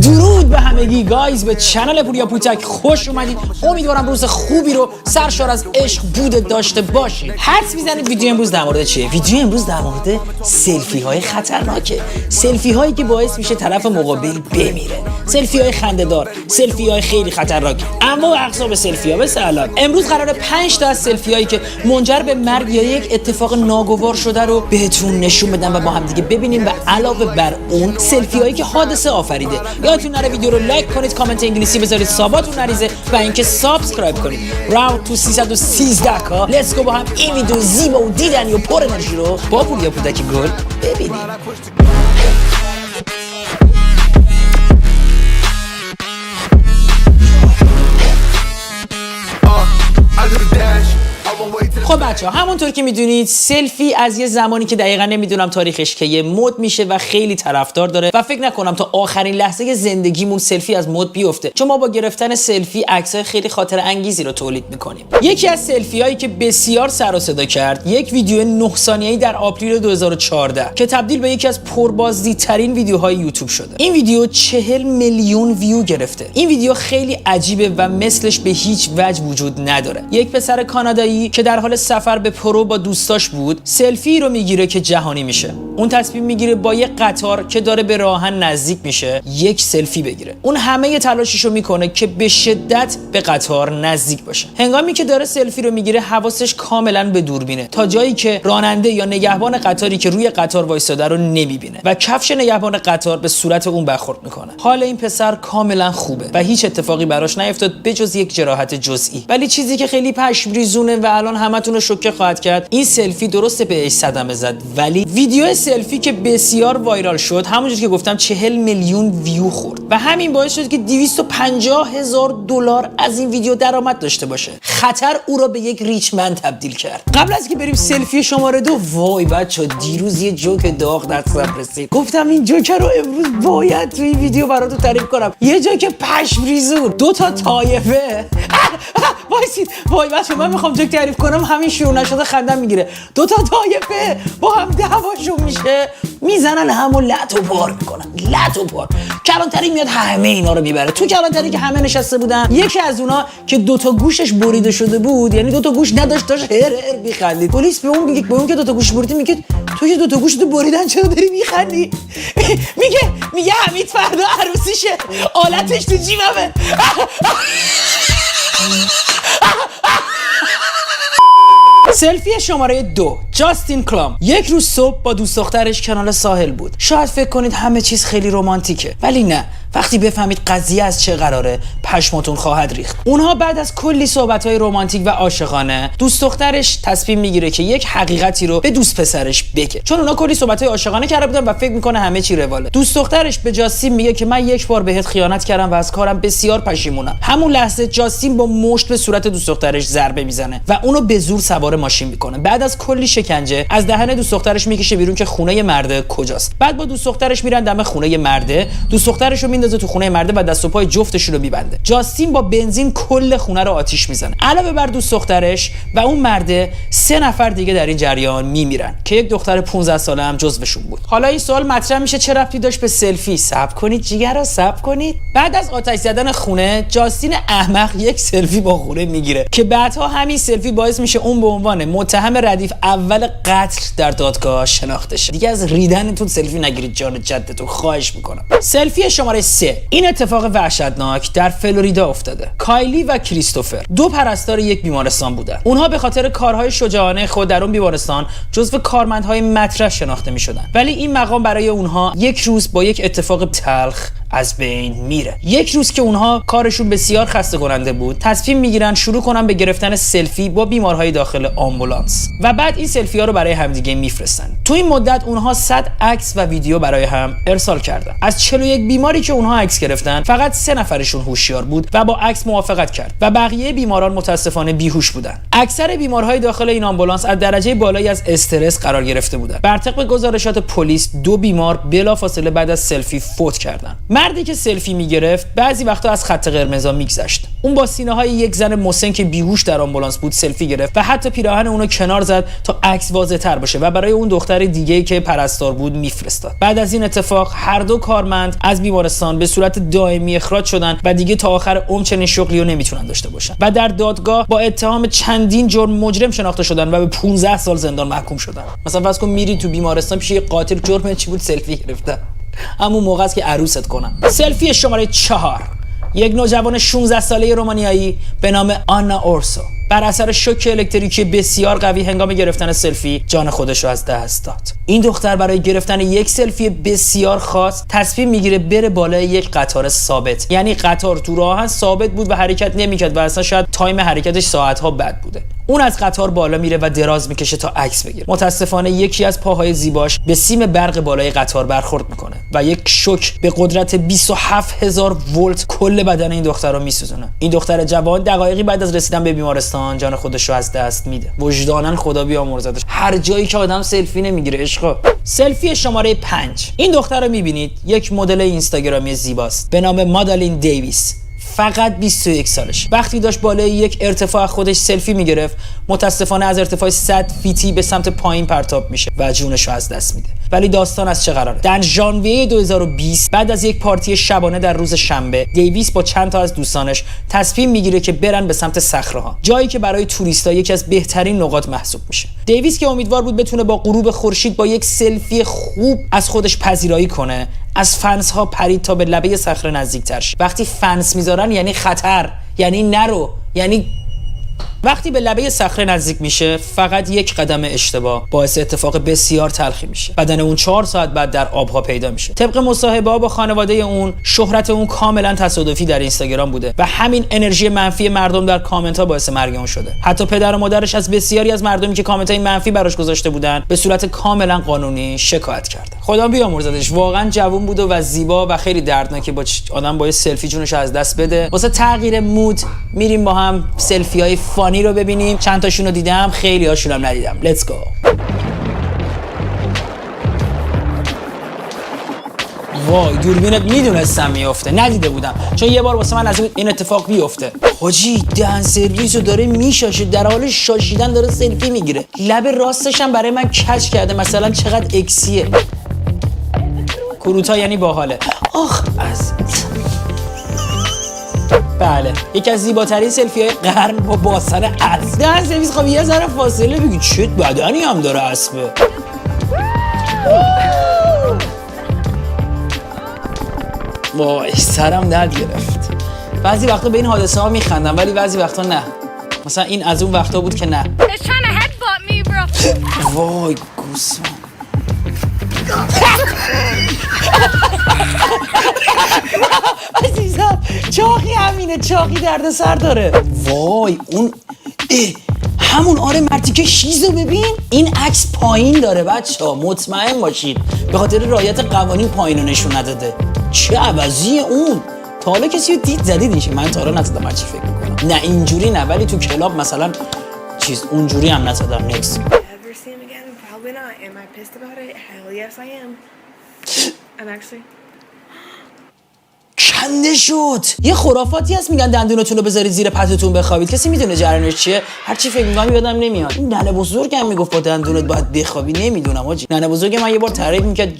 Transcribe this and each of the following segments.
درود به همگی گایز، به چنل پوریا پوتک خوش اومدید. امیدوارم روز خوبی رو سرشار از عشق بوده داشته باشید. حدس میزنید ویدیو امروز در مورد چیه؟ ویدیو امروز در مورد سلفی های خطرناکه. سلفی هایی که باعث میشه طرف مقابل بمیره. سلفی های خنده‌دار، سلفی های خیلی خطرناک. اما اقسام سلفی ها مثلا امروز قراره 5 تا از سلفی هایی که منجر به مرگ یا یک اتفاق ناگوار شده رو بهتون نشون بدم و با هم دیگه ببینیم و علاوه بر اون سلفی هایی که حادثه آفریده. یادتون نره ویدیو رو لایک کنید، کامنت انگلیسی بذارید، ساباتون نریزه و اینکه سابسکرایب کنید. راوند تو 313 کا. لیتس گو با هم این ویدیو زیبا و دیدنی و پر انرژی رو با پوریا پوتک گل ببینیم. خب بچه‌ها، همونطور که میدونید سلفی از یه زمانی که دقیقاً نمیدونم تاریخش که یه مد میشه و خیلی طرفدار داره و فکر نکنم تا آخرین لحظه زندگیمون سلفی از مد بیفته، چون ما با گرفتن سلفی عکسای خیلی خاطر انگیزی رو تولید میکنیم. یکی از سلفی هایی که بسیار سر و صدا کرد یک ویدیو 9 ثانیه‌ای در آپریل 2014 که تبدیل به یکی از پربازدیدترین ویدیوهای یوتیوب شده. این ویدیو 40 میلیون ویو گرفته. این ویدیو خیلی عجیبه و مثلش به هیچ وجه وجود نداره. یک پسر کانادایی که در حال سفر به پرو با دوستاش بود سلفی رو میگیره که جهانی میشه. اون تصمیم میگیره با یک قطار که داره به راهن نزدیک میشه یک سلفی بگیره. اون همه تلاششو میکنه که به شدت به قطار نزدیک باشه. هنگامی که داره سلفی رو میگیره حواسش کاملا به دوربینه تا جایی که راننده یا نگهبان قطاری که روی قطار وایساده رو نمیبینه و کفش نگهبان قطار به صورت اون برخورد میکنه. حال این پسر کاملا خوبه و هیچ اتفاقی براش نیفتاد بجز یک جراحت جزئی. ولی چیزی که خیلی پشمریزونه و الان همتون رو شوکه خواهد کرد، این سلفی درسته بهش صدمه زد، ولی ویدیو سلفی که بسیار وایرال شد همونجور که گفتم 40 میلیون ویو خورد و همین باعث شد که 250,000 دلار از این ویدیو درآمد داشته باشه. خطر او را به یک ریچمن تبدیل کرد. قبل از که بریم سلفی شماره 2، وای بچا دیروز یه جوک داغ دستم رسید. گفتم این جوک رو امروز باید تو این ویدیو براتون تعریف کنم. یه جوک پشمریزون، 2 تا طایفه. وای بچا من میخوام جوک تعریف کنم همین شروع نشده خندم میگیره. 2 تا طایفه با هم دعواشون میشه، میزنن همو لط و پار میکنن. لط و پار. کلانتری میاد همه اینا رو میبره. تو کلانتری که همه نشسته بودن، یکی از اونا که 2 تا گوشش بریده شده بود، یعنی 2 تا گوش نداشت، داشت هر میخندید. پلیس به اون میگه، به اون که 2 تا گوش بریده میگه تو که 2 تا گوشتو بریدن چرا داری میخندی؟ میگه حمید فردا عروسیشه، آلتش تو جیبمه. سلفی شماره 2، جاستین کلام. یک روز صبح با دوست دخترش کنار ساحل بود. شاید فکر کنید همه چیز خیلی رمانتیکه، ولی نه. وقتی بفهمید قضیه از چه قراره پشماتون خواهد ریخت. اونها بعد از کلی صحبت‌های رمانتیک و عاشقانه، دوست دخترش تصمیم میگیره که یک حقیقتی رو به دوست پسرش بگه. چون اونا کلی صحبت‌های عاشقانه کرده بودن و فکر میکنه همه چی رواله. دوست دخترش به جاستین میگه که من یک بار بهت خیانت کردم و از کارم بسیار پشیمونم. همون لحظه جاستین با مشت به صورت دوست دخترش ضربه میزنه و اونو به زور سوار ماشین میکنه. بعد از کلی شکنجه از دهن دوست دخترش میکشه بیرون که خونه مرده کجاست. بعد با دوست دخترش میرن دم خونه مرده. دوست دخترش رو میندازه تو خونه مرده و دست و پای جفتشون رو میبنده. جاستین با بنزین کل خونه رو آتیش میزنه. علاوه بر دوست دخترش و اون مرده 3 نفر دیگه در این جریان میمیرن که یک دختر 15 ساله هم جزوشون بود. حالا این سوال مطرح میشه چه ربطی داشت به سلفی؟ صبر کنید جیگرا، صبر کنید. بعد از آتش زدن خونه، جاستین احمق یک سلفی با خونه میگیره که بعدها همین سلفی باعث میشه اون به عنوان متهم ردیف اول قتل در دادگاه شناخته شه. دیگه از ریدنتون سلفی نگیرید جان جدتون، خواهش میکنم. سلفی شماره 3، این اتفاق وحشتناک در فلوریدا افتاده. کایلی و کریستوفر 2 پرستار یک بیمارستان بودن. اونها به خاطر کارهای شجاعانه خود در اون بیمارستان جزو کارمندهای مطرح شناخته میشدن. ولی این مقام برای اونها یک روز با یک اتفاق تلخ از بین میره. یک روز که اونها کارشون بسیار خسته کننده بود، تصمیم میگیرن شروع کنن به گرفتن سلفی با بیمارهای داخل آمبولانس و بعد این سلفی ها رو برای همدیگه میفرستن. تو این مدت اونها 100 عکس و ویدیو برای هم ارسال کردن. از 41 بیماری که اونها عکس گرفتن فقط 3 نفرشون هوشیار بود و با عکس موافقت کرد و بقیه بیماران متاسفانه بیهوش بودن. اکثر بیمارهای داخل این آمبولانس از درجه بالایی از استرس قرار گرفته بودن. بر طبق گزارشات پلیس 2 بیمار بلافاصله بعد از سلفی فوت کردن. مردی که سلفی میگرفت بعضی وقتا از خط قرمزا میگذشت. اون با سینه های یک زن مسن که بیهوش در آمبولانس بود سلفی گرفت و حتی پیراهن اونو کنار زد تا عکس واضح‌تر باشه و برای اون دختر دیگه‌ای که پرستار بود میفرستاد. بعد از این اتفاق هر دو کارمند از بیمارستان به صورت دائمی اخراج شدن و دیگه تا آخر عمر چنین شغلی رو نمیتونن داشته باشن و در دادگاه با اتهام چندین جرم مجرم شناخته شدن و به 15 سال زندان محکوم شدن. مثلا فرض کن میری تو بیمارستان پیش یه قاتل، جرم چی بود؟ سلفی گرفتن. همون موقع است که عروست کنن. سلفی شماره 4. یک نوجوان 16 ساله رومانیایی به نام آنا اورسو بر اثر شوک الکتریکی بسیار قوی هنگام گرفتن سلفی جان خودش رو از دست داد. این دختر برای گرفتن یک سلفی بسیار خاص تصمیم میگیره بره بالای یک قطار ثابت، یعنی قطار تو راهن ثابت بود و حرکت نمیکرد و اصلا شاید تایم حرکتش ساعت‌ها بد بوده. اون از قطار بالا میره و دراز میکشه تا عکس بگیره. متاسفانه یکی از پاهای زیباش به سیم برق بالای قطار برخورد میکنه و یک شوک به قدرت 27000 ولت کل بدن این دختر رو میسوزونه. این دختر جوان دقایقی بعد از رسیدن به بیمارستان جان خودش رو از دست میده. وجداناً خدا بیامرزدش. هر جایی که آدم سلفی نمیگیره عشقا. سلفی شماره 5. این دختر رو میبینید، یک مدل اینستاگرامی زیباست به نام مادالین دیویس. فقط 21 سالش. وقتی داشت بالای یک ارتفاع خودش سلفی میگرفت، متاسفانه از ارتفاع 100 فیتی به سمت پایین پرتاب میشه و جونش رو از دست میده. ولی داستان از چه قراره؟ در ژانویه 2020 بعد از یک پارتی شبانه در روز شنبه، دیویس با چند تا از دوستانش تصمیم میگیره که برن به سمت صخره‌ها، جایی که برای توریستا یکی از بهترین نقاط محسوب میشه. دیویس که امیدوار بود بتونه با غروب خورشید با یک سلفی خوب از خودش پذیرایی کنه، از فنس ها پرید تا به لبه صخره نزدیک‌تر شه. وقتی فنس میذارن یعنی خطر، یعنی نرو، یعنی وقتی به لبه صخره نزدیک میشه فقط یک قدم اشتباه باعث اتفاق بسیار تلخی میشه. بدن اون 4 ساعت بعد در آبها پیدا میشه. طبق مصاحبه‌ها با خانواده اون، شهرت اون کاملا تصادفی در اینستاگرام بوده و همین انرژی منفی مردم در کامنت ها باعث مرگ اون شده. حتی پدر و مادرش از بسیاری از مردمی که کامنت های منفی براش گذاشته بودن به صورت کاملا قانونی شکایت کردن. خدا بیامرزدش. واقعا جوون بود و زیبا و خیلی دردناکه با آدم با سلفی جونش از دست بده. واسه تغییر مود میریم با هم سلفی های فانی رو ببینیم. چند تاشون رو دیدم، خیلی هاشون هم ندیدم. لیتس گو. وای دوربینت میدونستم میفته، ندیده بودم چون یه بار واسه من از این اتفاق بیفته. حاجی دهن سرویس رو داره میشاشه، در حال شاشیدن داره سلفی میگیره. لب راستش هم برای من کج کرده. مثلا چقدر اکسیه. کروتا یعنی باحاله. آخ از بله، یکی از زیباترین سلفی های قرن با باسن اسب. دهن سرویس خب یه ذره فاصله بگی چه بدنی هم داره اسبه. وای سرم درد گرفت. بعضی وقتا به این حادثه ها میخندم ولی بعضی وقتا نه. مثلا این از اون وقتا بود که نه. وای گوسم. عزیزم چاقی همینه، چاقی درد سر داره. وای اون همون آره مرتیکه شیزو ببین. این عکس پایین داره بچه‌ها، مطمئن باشید به خاطر رعایت قوانین پایینو نشون نداده. چه عوضی اون. تا حالا کسی رو دید زدیدش؟ من تا حالا نزدم. هرچی فکر میکنم نه اینجوری نه، ولی تو کلاب مثلا چیز اونجوری هم نزدم. نکس. کنده شد. یه خرافاتی هست میگن دندونتون رو بذارید زیر پتوتون بخوابید. کسی میدونه جریانش چیه؟ هرچی فکر میکنم یادم نمیاد. این ننه بزرگم میگفت با دندونت باید بخوابی. نمیدونم حاجی. ننه بزرگ من یه بار تعریف میکرد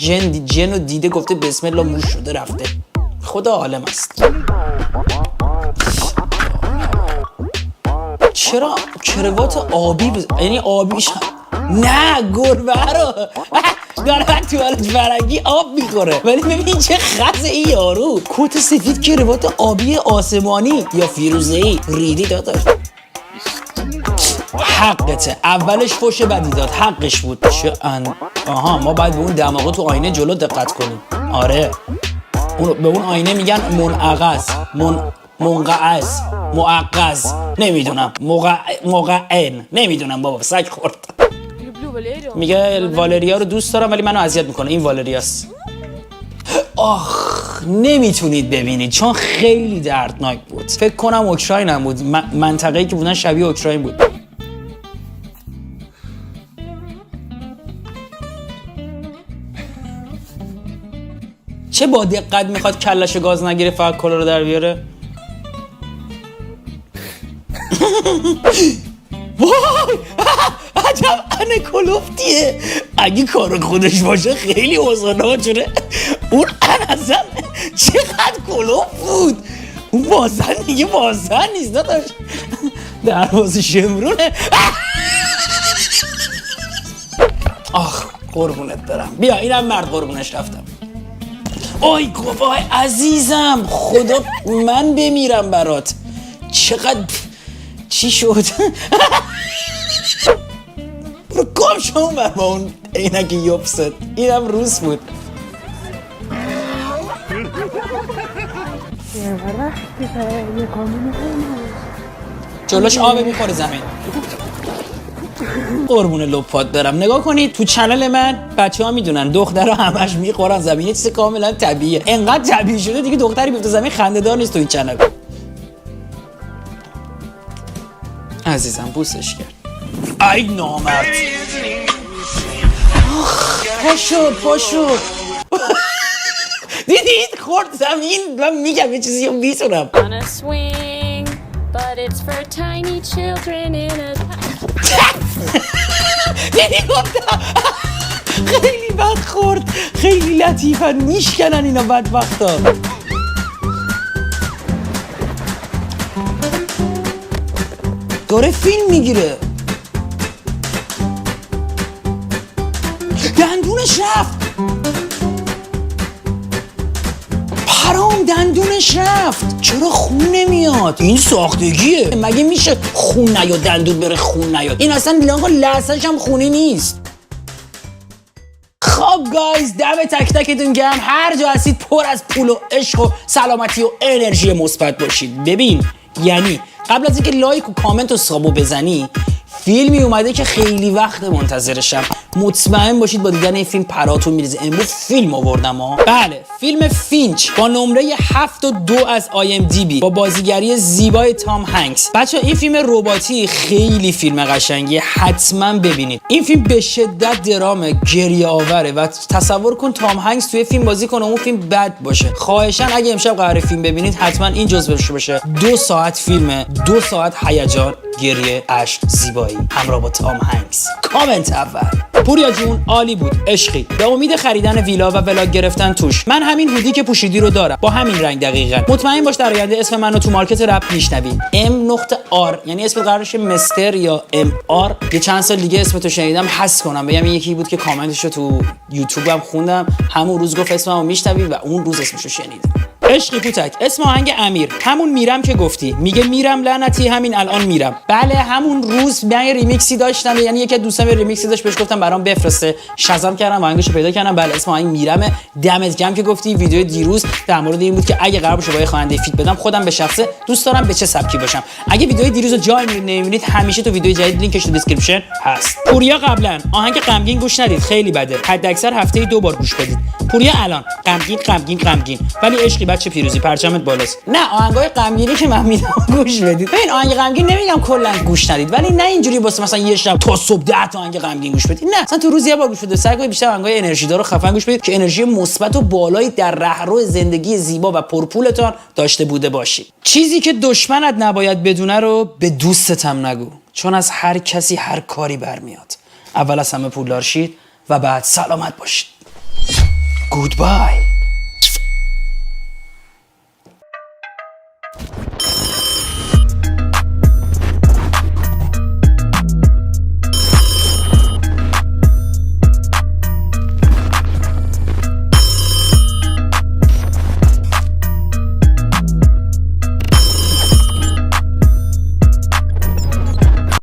جن رو دیده، گفته بسم الله موش شده رفته. خدا عالم است. چرا کروات آبی یعنی آبیش نه گربه رو داره توالت فرنگی آب میخوره. ولی ببین چه خزه ای یارو. کت سفید کروات آبی آسمانی یا فیروزه‌ای ریدی داداش. حقته. اولش فوش بدی داد، حقش بود. آها ما باید به اون دماغه تو آینه جلو دقت کنیم. آره به اون آینه میگن منعقض، منقعض، معقض، نمیدونم، موقعن، نمیدونم بابا سگ خورد. میگه والریا رو دوست دارم ولی منو اذیت میکنه. این والریاست. آخ نمیتونید ببینید چون خیلی دردناک بود. فکر کنم اوکراین هم بود. منطقه‌ای که بودن شبیه اوکراین بود. چه با دقت میخواد کلش گاز نگیره فقط کلا رو در بیاره. وای عجب انکلوفتیه. اگه کار خودش باشه خیلی اوزاناجره. اون انزم چقدر کلوف بود. اون بازن دیگه بازن نیست داداش، دروازه شمرونه. آخ قربونت برم. بیا اینم مرد قربونش رفتم. آی گوای عزیزم خدا من بمیرم برات. چقدر چی شد؟ برو گم شما بر با اون عینک یوبست. اینم روس بود. جلوش آب میخوره زمین. قربون لپات برم. نگاه کنید تو چنل من بچه ها میدونن دخترها همش میخورن زمین، یه چیز کاملا طبیعیه. انقدر طبیعی شده دیگه دختری بیفته زمین خنده‌دار نیست تو این چنل. عزیزم بوسش کرد. ای نامرد. پاشو دیدید خورد زمین. من میگم یه چیزی رو میتونم. دیدی گفتم خیلی بد خورد. خیلی لطیفن میشکنن اینا بدبختا. داره فیلم میگیره. دندونش رفت. پرام دندونش رفت. چرا خون نمیاد؟ این ساختگیه. مگه میشه خون نیاد دندون بره خون نیاد؟ این اصلا لحظه‌ش هم خونی نیست. خب گایز دم تک تکتون گرم. هر جا هستید پر از پول و عشق و سلامتی و انرژی مثبت باشید. ببین یعنی قبل از اینکه لایک و کامنت و سابو بزنی فیلمی اومده که خیلی وقت منتظرشم. مطمئن باشید با دیدن این فیلم پراتون میریزه. امروز فیلم آوردم ها. بله فیلم فینچ با نمره 7.2 از IMDb با بازیگری زیبای تام هنگس. بچه این فیلم رباتی خیلی فیلم قشنگیه، حتما ببینید. این فیلم به شدت درامه، گریه آوره و تصور کن تام هنگس توی فیلم بازی کنه اون فیلم بد باشه. خواهشاً اگه امشب قراره فیلم ببینید حتما این جزوش بشه. 2 ساعت فیلمه، 2 ساعت هیجان، گریه، اشک، زیبایی همراه با تام هنگس. کامنت اول. پوریا جون عالی بود، عشقی. به امید خریدن ویلا و ولاگ گرفتن توش. من همین هودی که پوشیدی رو دارم با همین رنگ دقیقاً. مطمئن باش در آینده اسم منو تو مارکت رپ میشنوی. M.R یعنی اسم قرارش مستر یا MR. یه چند سال دیگه اسمتو شنیدم حس کنم بگم این یکی بود که کامنتشو تو یوتیوبم خوندم، همون روز گفت اسممو میشنوی و اون روز اسمشو شنیدم. عشقی پوتک. اسم آهنگ امیر، همون میرم که گفتی. میگه میرم لعنتی همین الان میرم. بله همون روز من ریمیکسی داشتم، یعنی یکی از دوستام ریمیکسی داشت بهش گفتم برام بفرسته، شزم کردم آهنگشو پیدا کردم. بله اسم آهنگ میرمه. دمت گرم که گفتی. ویدیو دیروز در مورد این بود که اگه قرار باشه با یه خواننده فیت بدم خودم به شخصه دوست دارم به چه سبکی باشم. اگه ویدیو دیروزو جای نمیبینید همیشه تو ویدیو جدید لینکش تو دیسکریپشن هست. پوریا قبلا آهنگ غمگین گوش ندید، خیلی بده. حداکثر هفته‌ای 2 بار گوش بدید. پوریا الان غمگین ولی عشقی بچه پیروزی پرچمت بالاست. نه آهنگای غمگینی که من میدم گوش بدید. ببین آهنگ غمگین نمیگم کلا گوش ندید، ولی نه اینجوری واسه مثلا یه شب تا صبح 10 تا آهنگ غمگین گوش بدید. نه مثلا تو روز یه بار گوش بدید. سعی کنید بیشتر آهنگای انرژی دار و خفن گوش بدید که انرژی مثبت و بالایی در رهرو زندگی زیبا و پرپولتان داشته بوده باشید. چیزی که دشمنت نباید بدونه رو به دوستت هم نگو، چون از هر کسی هر کاری برمیاد. اول از همه پولدار شید و بعد سلامت باشید. گودبای.